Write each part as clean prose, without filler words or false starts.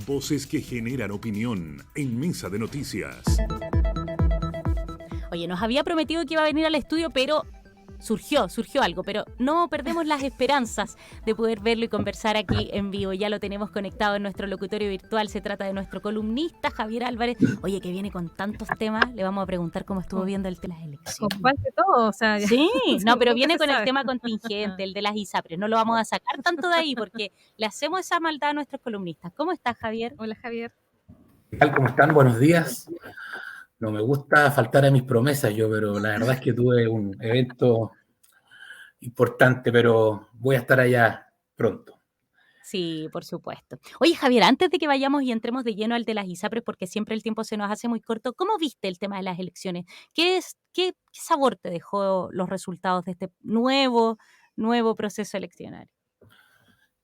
Voces que generan opinión en Mesa de Noticias. Oye, nos había prometido que iba a venir al estudio, pero surgió algo, pero no perdemos las esperanzas de poder verlo y conversar aquí en vivo. Ya lo tenemos conectado en nuestro locutorio virtual. Se trata de nuestro columnista Javier Álvarez. Oye, que viene con tantos temas. Le vamos a preguntar cómo estuvo viendo el tema de las elecciones. Comparte todo, o sea, ya, Sí, no, pero nunca viene se con el sabe. tema contingente, el de las ISAPRES. No lo vamos a sacar tanto de ahí porque le hacemos esa maldad a nuestros columnistas. ¿Cómo estás, Javier? Hola, Javier. ¿Qué tal? ¿Cómo están? Buenos días. No me gusta faltar a mis promesas yo, pero la verdad es que tuve un evento importante, pero voy a estar allá pronto. Sí, por supuesto. Oye, Javier, antes de que vayamos y entremos de lleno al de las ISAPRES, porque siempre el tiempo se nos hace muy corto, ¿cómo viste el tema de las elecciones? ¿Qué sabor te dejó los resultados de este nuevo proceso eleccionario?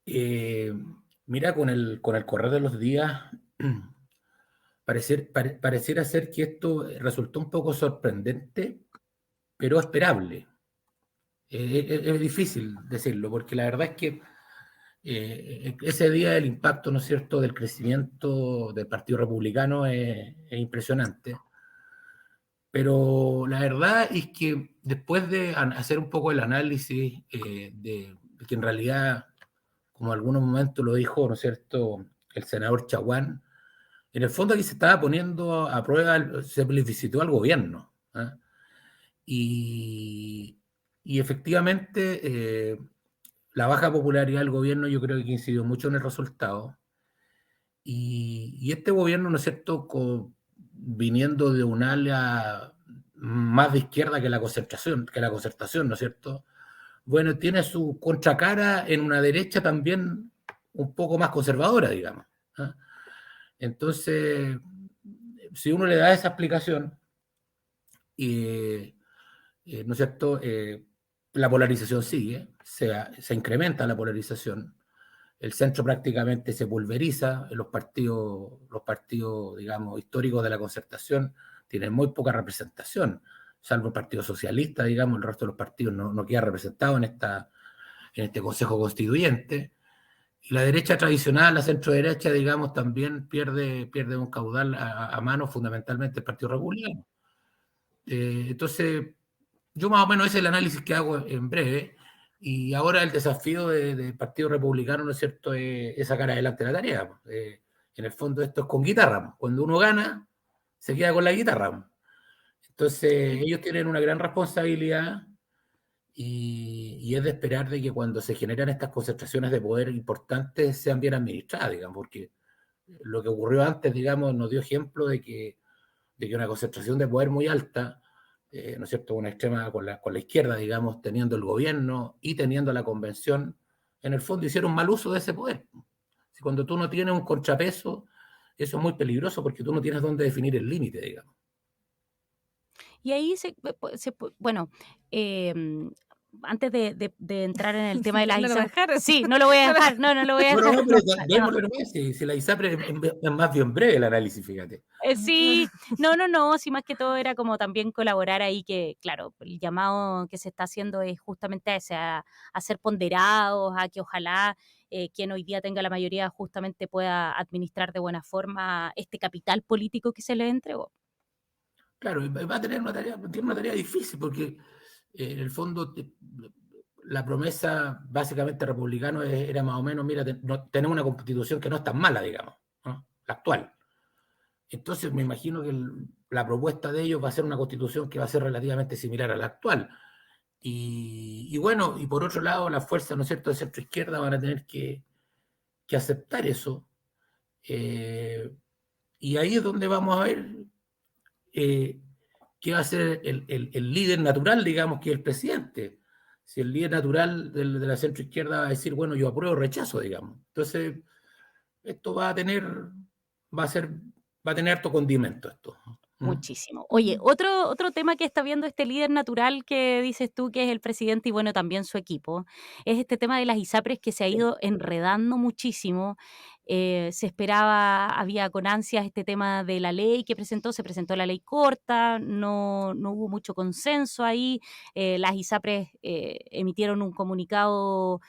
Eh, Mira, con el correr de los días, pareciera ser que esto resultó un poco sorprendente, pero esperable. Es difícil decirlo, porque la verdad es que ese día el impacto, ¿no es cierto?, del crecimiento del Partido Republicano es impresionante. Pero la verdad es que después de hacer un poco el análisis de que en realidad, como en algunos momentos lo dijo, ¿no es cierto?, el senador Chaguán, en el fondo aquí se estaba poniendo a prueba, se plebiscitó al gobierno. ¿Eh? Y, y efectivamente, la baja popularidad del gobierno yo creo que incidió mucho en el resultado. Y este gobierno, ¿no es cierto?, viniendo de un ala más de izquierda que la concertación, ¿no es cierto? Bueno, tiene su contracara en una derecha también un poco más conservadora, digamos. ¿Eh? Entonces, si uno le da esa explicación, ¿no es cierto? La polarización sigue, se incrementa la polarización, el centro prácticamente se pulveriza, los partidos, digamos, históricos de la concertación tienen muy poca representación, salvo el Partido Socialista, digamos, el resto de los partidos no queda representado en este Consejo Constituyente. Y la derecha tradicional, la centro-derecha, digamos, también pierde un caudal a mano, fundamentalmente el Partido Republicano. Entonces, yo más o menos ese es el análisis que hago en breve. Y ahora el desafío del Partido Republicano, ¿no es cierto?, es sacar adelante la tarea. En el fondo esto es con guitarra. Cuando uno gana, se queda con la guitarra. Entonces ellos tienen una gran responsabilidad y es de esperar de que cuando se generan estas concentraciones de poder importantes sean bien administradas, digamos, porque lo que ocurrió antes, digamos, nos dio ejemplo de que una concentración de poder muy alta, ¿no es cierto?, una extrema con la izquierda, digamos, teniendo el gobierno y teniendo la convención, en el fondo hicieron mal uso de ese poder. Si cuando tú no tienes un contrapeso, eso es muy peligroso porque tú no tienes dónde definir el límite, digamos. Y ahí bueno, antes de entrar en el tema de las No lo va a ISAPRES, dejar. sí, no lo voy a dejar, no lo voy a No, dejar. pero No. démosle nomás, si la ISAPRE es más bien breve el análisis, fíjate. Sí, no, sí, más que todo era como también colaborar ahí que, claro, el llamado que se está haciendo es justamente a ese, a ser ponderados, a que ojalá quien hoy día tenga la mayoría justamente pueda administrar de buena forma este capital político que se le entregó. Claro, va a tener tiene una tarea difícil porque en el fondo la promesa básicamente republicano era más o menos, mira, tenemos una constitución que no es tan mala, digamos, ¿no? La actual. Entonces me imagino que la propuesta de ellos va a ser una constitución que va a ser relativamente similar a la actual. Y bueno, y por otro lado, las fuerzas, ¿no es cierto?, de centro izquierda van a tener que aceptar eso. Eh, y ahí es donde vamos a ver eh, qué va a ser el líder natural, digamos, que es el presidente. Si el líder natural de la centro izquierda va a decir, bueno, yo apruebo o rechazo, digamos. Entonces, esto va a ser, va a tener harto condimento esto. Muchísimo. Oye, otro tema que está viendo este líder natural que dices tú que es el presidente y bueno, también su equipo, es este tema de las ISAPRES que se ha ido enredando muchísimo. Se esperaba, había con ansias este tema de la ley que se presentó la ley corta, no hubo mucho consenso ahí. Las ISAPRES emitieron un comunicado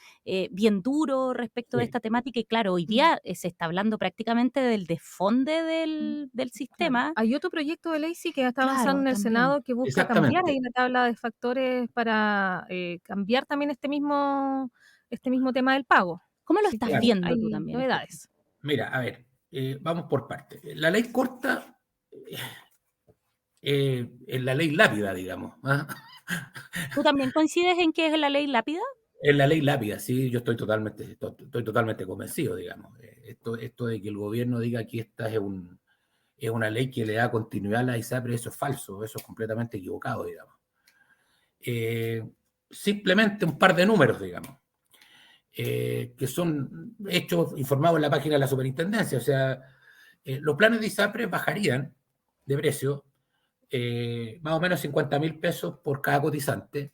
bien duro respecto de Sí, esta temática y claro, hoy día se está hablando prácticamente del desfonde del Claro. sistema. Hay otro proyecto de ley, sí, que está avanzando Claro, en el también. Senado que busca cambiar exactamente. ahí la tabla de factores para cambiar también este mismo tema del pago. ¿Cómo lo Así estás que Claro. viendo tú hay también este tema? novedades. Mira, a ver, vamos por partes. La ley corta es la ley lápida, digamos. ¿Ah? ¿Tú también coincides en que es la ley lápida? Es la ley lápida, sí, yo estoy totalmente convencido, digamos. Esto de que el gobierno diga que esta es una ley que le da continuidad a la ISAPRE, eso es falso, eso es completamente equivocado, digamos. Simplemente un par de números, digamos, que son hechos informados en la página de la superintendencia. O sea, los planes de ISAPRE bajarían de precio más o menos 50.000 pesos por cada cotizante,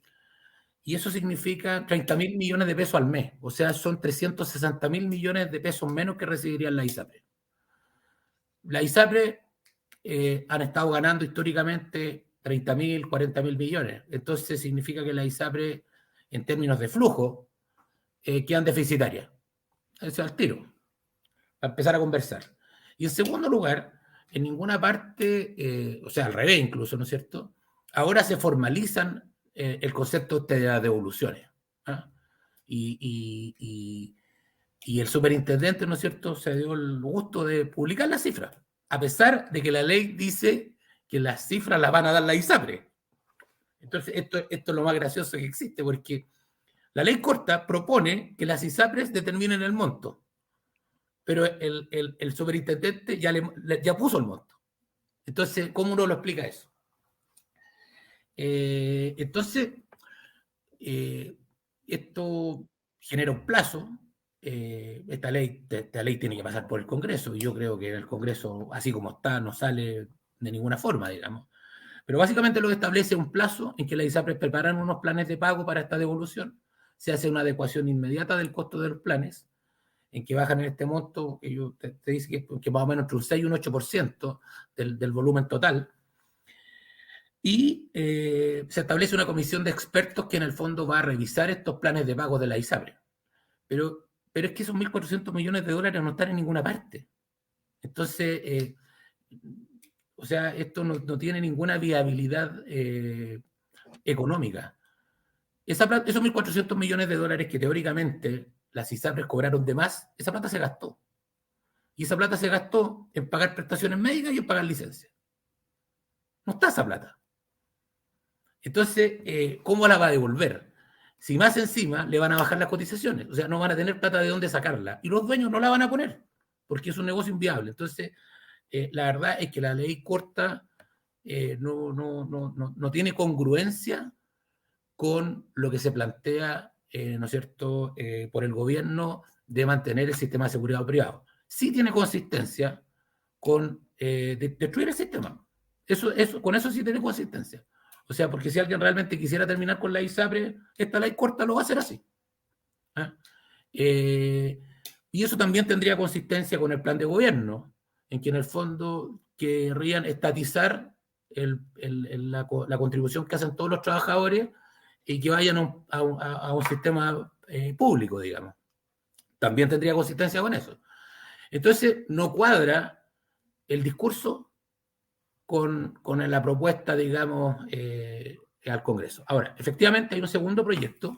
y eso significa 30.000 millones de pesos al mes. O sea, son 360.000 millones de pesos menos que recibirían la ISAPRE. La ISAPRE han estado ganando históricamente 30.000, 40.000 millones. Entonces significa que la ISAPRE, en términos de flujo, quedan deficitarias. Eso es al tiro, para empezar a conversar. Y en segundo lugar, en ninguna parte, o sea, al revés incluso, ¿no es cierto? Ahora se formalizan el concepto de las devoluciones. ¿Ah? Y el superintendente, ¿no es cierto?, se dio el gusto de publicar las cifras, a pesar de que la ley dice que las cifras las van a dar la ISAPRE. Entonces, esto es lo más gracioso que existe, porque la ley corta propone que las ISAPRES determinen el monto, pero el superintendente ya puso el monto. Entonces, ¿cómo uno lo explica eso? Entonces, esto genera un plazo. Esta ley tiene que pasar por el Congreso, y yo creo que el Congreso, así como está, no sale de ninguna forma, digamos. Pero básicamente lo que establece un plazo en que las ISAPRES preparan unos planes de pago para esta devolución, se hace una adecuación inmediata del costo de los planes, en que bajan en este monto, que yo te dice que más o menos entre un 6 y un 8% del volumen total, y se establece una comisión de expertos que en el fondo va a revisar estos planes de pago de la ISAPRE. Pero es que esos 1.400 millones de dólares no están en ninguna parte. Entonces, o sea, esto no tiene ninguna viabilidad económica. Esos 1.400 millones de dólares que teóricamente las ISAPRES cobraron de más, esa plata se gastó. Y esa plata se gastó en pagar prestaciones médicas y en pagar licencias. No está esa plata. Entonces, ¿cómo la va a devolver? Si más encima le van a bajar las cotizaciones, o sea, no van a tener plata de dónde sacarla, y los dueños no la van a poner, porque es un negocio inviable. Entonces, la verdad es que la ley corta no tiene congruencia con lo que se plantea, ¿no es cierto?, por el gobierno de mantener el sistema de seguridad privado. Sí tiene consistencia con destruir el sistema. Con eso sí tiene consistencia. O sea, porque si alguien realmente quisiera terminar con la ISAPRE, esta ley corta lo va a hacer así. ¿Ah? Y eso también tendría consistencia con el plan de gobierno, en que en el fondo querrían estatizar la contribución que hacen todos los trabajadores y que vayan a un sistema público, digamos. También tendría consistencia con eso. Entonces, no cuadra el discurso con la propuesta, digamos, al Congreso. Ahora, efectivamente hay un segundo proyecto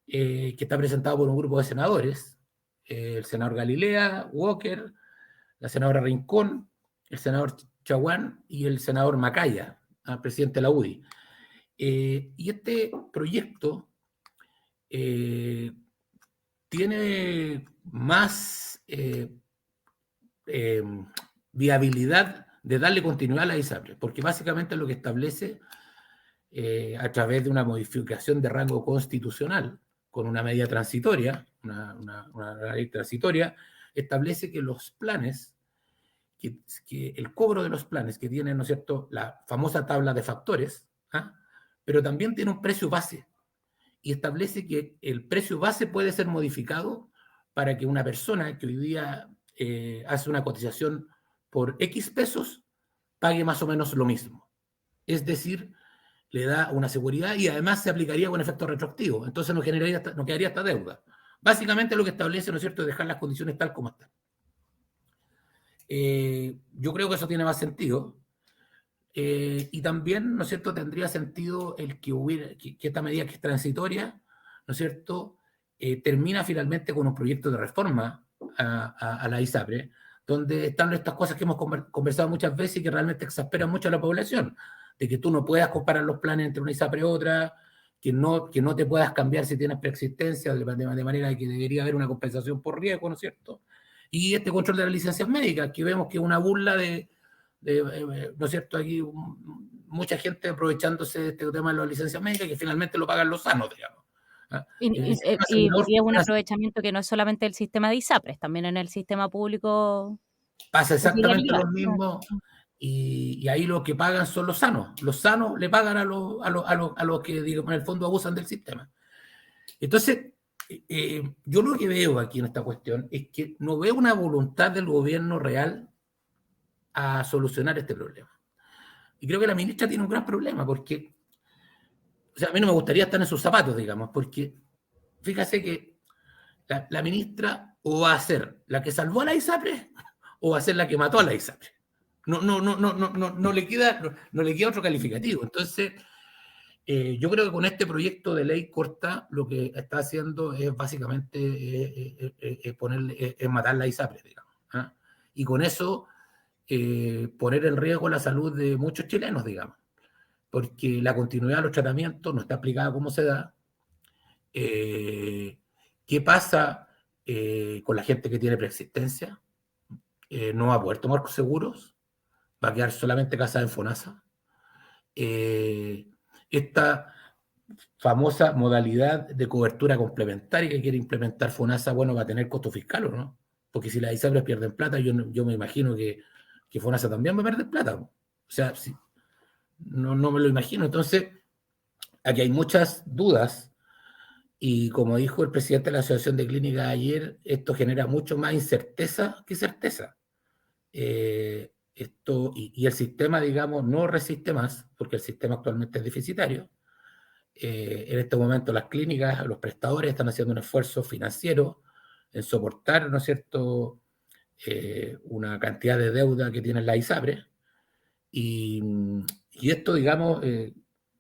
que está presentado por un grupo de senadores, el senador Galilea, Walker, la senadora Rincón, el senador Chaguán y el senador Macaya, presidente de la UDI. Y este proyecto tiene más viabilidad de darle continuidad a la ISAPRE, porque básicamente lo que establece, a través de una modificación de rango constitucional, con una medida transitoria, una ley transitoria, establece que los planes, que el cobro de los planes que tienen, ¿no es cierto?, la famosa tabla de factores, pero también tiene un precio base, y establece que el precio base puede ser modificado para que una persona que hoy día hace una cotización por X pesos pague más o menos lo mismo. Es decir, le da una seguridad y además se aplicaría con efecto retroactivo. Entonces no quedaría esta deuda. Básicamente lo que establece, ¿no es cierto?, es dejar las condiciones tal como están. Yo creo que eso tiene más sentido. Y también, ¿no es cierto?, tendría sentido el que esta medida que es transitoria, ¿no es cierto?, termina finalmente con un proyecto de reforma a la ISAPRE, donde están estas cosas que hemos conversado muchas veces y que realmente exasperan mucho a la población, de que tú no puedas comparar los planes entre una ISAPRE y otra, que no te puedas cambiar si tienes preexistencia, de manera que debería haber una compensación por riesgo, ¿no es cierto? Y este control de las licencias médicas, que vemos que es una burla ¿no es cierto? Aquí mucha gente aprovechándose de este tema de las licencias médicas que finalmente lo pagan los sanos, digamos. Y es un aprovechamiento que no es solamente el sistema de ISAPRES, también en el sistema público. Pasa exactamente lo mismo y ahí lo que pagan son los sanos. Los sanos le pagan a los que, digamos, en el fondo abusan del sistema. Entonces, yo lo que veo aquí en esta cuestión es que no veo una voluntad del gobierno real a solucionar este problema. Y creo que la ministra tiene un gran problema porque, o sea, a mí no me gustaría estar en sus zapatos, digamos, porque fíjate que la ministra o va a ser la que salvó a la ISAPRE o va a ser la que mató a la ISAPRE. No le queda otro calificativo. Entonces, yo creo que con este proyecto de ley corta lo que está haciendo es básicamente matar la ISAPRE, digamos. ¿Ah? Y con eso poner en riesgo la salud de muchos chilenos, digamos, porque la continuidad de los tratamientos no está aplicada como se da. ¿Qué pasa con la gente que tiene preexistencia? No va a poder tomar seguros, va a quedar solamente casada en FONASA. Esta famosa modalidad de cobertura complementaria que quiere implementar FONASA, bueno, va a tener costo fiscal, ¿o no? Porque si las ISAPRES pierden plata, yo me imagino que FONASA también va a perder plata. O sea, sí, no me lo imagino. Entonces, aquí hay muchas dudas y como dijo el presidente de la Asociación de Clínicas ayer, esto genera mucho más incerteza que certeza. Y el sistema, digamos, no resiste más, porque el sistema actualmente es deficitario. En este momento las clínicas, los prestadores están haciendo un esfuerzo financiero en soportar, ¿no es cierto?, una cantidad de deuda que tienen las ISAPRES. Y esto, digamos,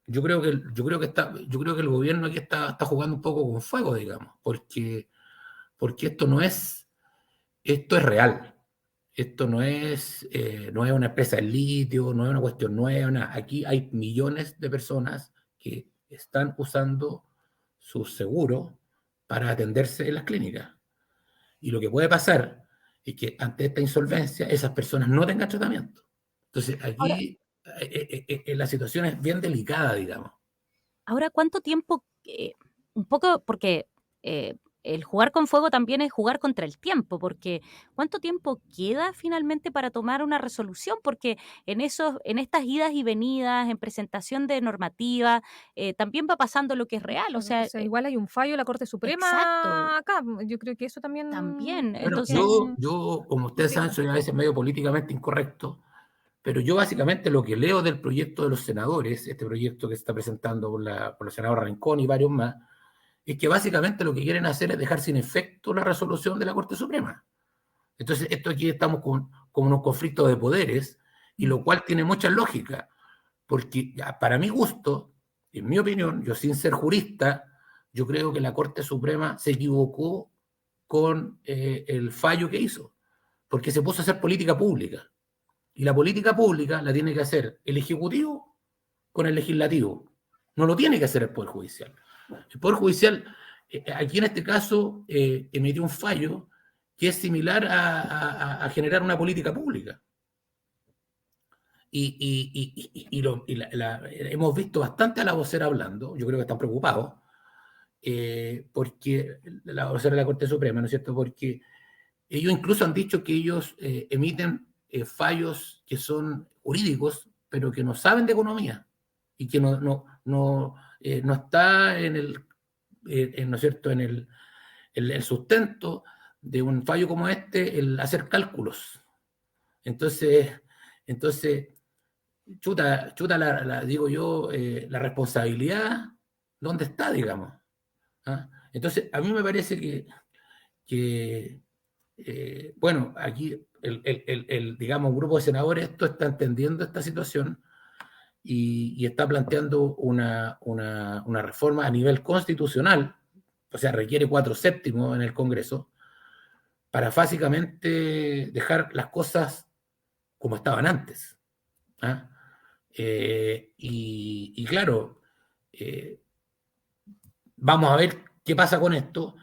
yo creo que el gobierno aquí está jugando un poco con fuego, digamos, porque esto es real. Esto no es una empresa de litio, no es una cuestión nueva, nada. Aquí hay millones de personas que están usando sus seguros para atenderse en las clínicas. Y lo que puede pasar es que ante esta insolvencia esas personas no tengan tratamiento. Entonces aquí la situación es bien delicada, digamos. Ahora, ¿cuánto tiempo? Un poco porque el jugar con fuego también es jugar contra el tiempo, porque ¿cuánto tiempo queda finalmente para tomar una resolución? Porque en estas idas y venidas, en presentación de normativa, también va pasando lo que es real. O sea, igual hay un fallo de la Corte Suprema exacto. acá. Yo creo que eso también. También. Bueno, Entonces, yo, como ustedes saben, soy a veces medio políticamente incorrecto, pero yo básicamente lo que leo del proyecto de los senadores, este proyecto que se está presentando por la senadora Rincón y varios más, es que básicamente lo que quieren hacer es dejar sin efecto la resolución de la Corte Suprema. Entonces, esto aquí estamos con unos conflictos de poderes, y lo cual tiene mucha lógica, porque para mi gusto, en mi opinión, yo sin ser jurista, yo creo que la Corte Suprema se equivocó con el fallo que hizo, porque se puso a hacer política pública. Y la política pública la tiene que hacer el Ejecutivo con el Legislativo. No lo tiene que hacer el Poder Judicial. El Poder Judicial, aquí en este caso, emitió un fallo que es similar a generar una política pública. Hemos visto bastante a la vocera hablando, yo creo que están preocupados, porque la vocera de la Corte Suprema, ¿no es cierto? Porque ellos incluso han dicho que ellos emiten fallos que son jurídicos, pero que no saben de economía y que no está en el, ¿no es cierto?, en el sustento de un fallo como este el hacer cálculos. Entonces chuta digo yo, la responsabilidad, ¿dónde está, digamos? ¿Ah? Entonces, a mí me parece que bueno, aquí digamos, grupo de senadores esto está entendiendo esta situación y está planteando una reforma a nivel constitucional, o sea, requiere 4/7 en el Congreso, para básicamente dejar las cosas como estaban antes. ¿Ah? Y claro, vamos a ver qué pasa con esto,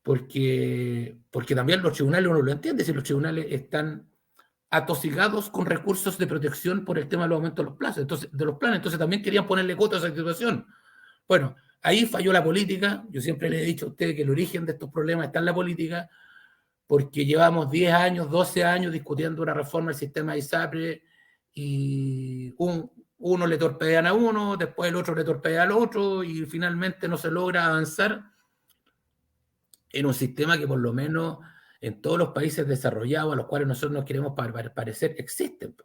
porque también los tribunales, uno lo entiende, si los tribunales están atosigados con recursos de protección por el tema de los aumentos de los plazos, de los planes, entonces también querían ponerle coto a esa situación. Bueno, ahí falló la política. Yo siempre le he dicho a ustedes que el origen de estos problemas está en la política, porque llevamos 10 años, 12 años discutiendo una reforma del sistema de ISAPRE y uno le torpedean a uno, después el otro le torpedea al otro y finalmente no se logra avanzar en un sistema que por lo menos en todos los países desarrollados a los cuales nosotros nos queremos parecer existen.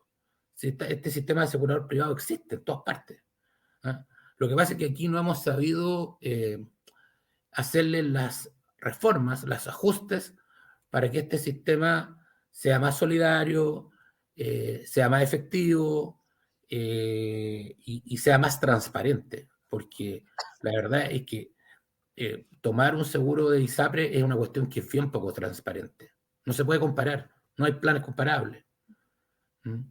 Este sistema de asegurador privado existe en todas partes. ¿Ah? Lo que pasa es que aquí no hemos sabido hacerle las reformas, los ajustes para que este sistema sea más solidario, sea más efectivo y sea más transparente, porque la verdad es que tomar un seguro de ISAPRE es una cuestión que es bien poco transparente. No se puede comparar, no hay planes comparables. ¿Mm?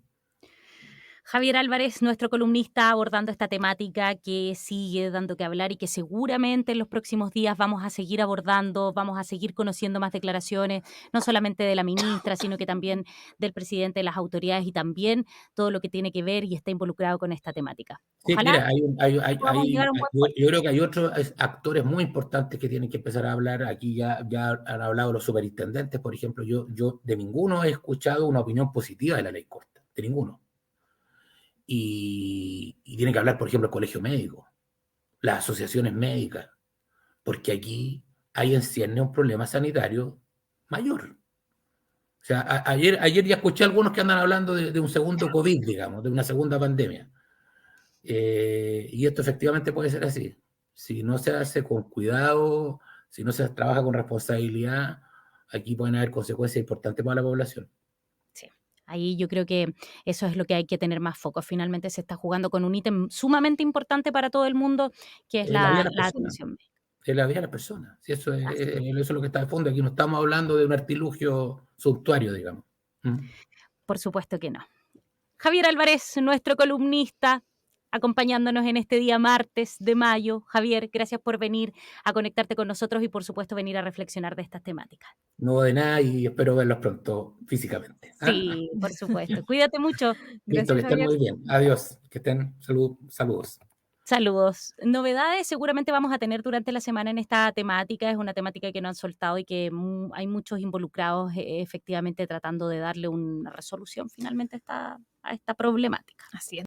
Javier Álvarez, nuestro columnista, abordando esta temática que sigue dando que hablar y que seguramente en los próximos días vamos a seguir abordando, vamos a seguir conociendo más declaraciones, no solamente de la ministra, sino que también del presidente, de las autoridades y también todo lo que tiene que ver y está involucrado con esta temática. Ojalá Sí, mira, podamos llegar a un buen puerto. yo creo que hay otros actores muy importantes que tienen que empezar a hablar. Aquí ya han hablado los superintendentes, por ejemplo. Yo de ninguno he escuchado una opinión positiva de la ley corta, de ninguno. Y tiene que hablar, por ejemplo, el colegio médico, las asociaciones médicas, porque aquí hay en cierne un problema sanitario mayor. O sea, ayer ya escuché a algunos que andan hablando de un segundo COVID, digamos, de una segunda pandemia. Y esto efectivamente puede ser así. Si no se hace con cuidado, si no se trabaja con responsabilidad, aquí pueden haber consecuencias importantes para la población. Ahí yo creo que eso es lo que hay que tener más foco. Finalmente se está jugando con un ítem sumamente importante para todo el mundo, que es La vida de la la persona. atención médica. Es la vida de la persona. Si eso es lo que está de fondo. Aquí no estamos hablando de un artilugio suntuario, digamos. Por supuesto que no. Javier Álvarez, nuestro columnista, acompañándonos en este día martes de mayo. Javier, gracias por venir a conectarte con nosotros y por supuesto venir a reflexionar de estas temáticas. No de nada y espero verlos pronto físicamente. Sí, por supuesto. Cuídate mucho. Listo, que estén muy bien. Adiós. Que estén saludos. Saludos. Novedades seguramente vamos a tener durante la semana en esta temática. Es una temática que no han soltado y que hay muchos involucrados efectivamente tratando de darle una resolución finalmente a esta problemática. Así es.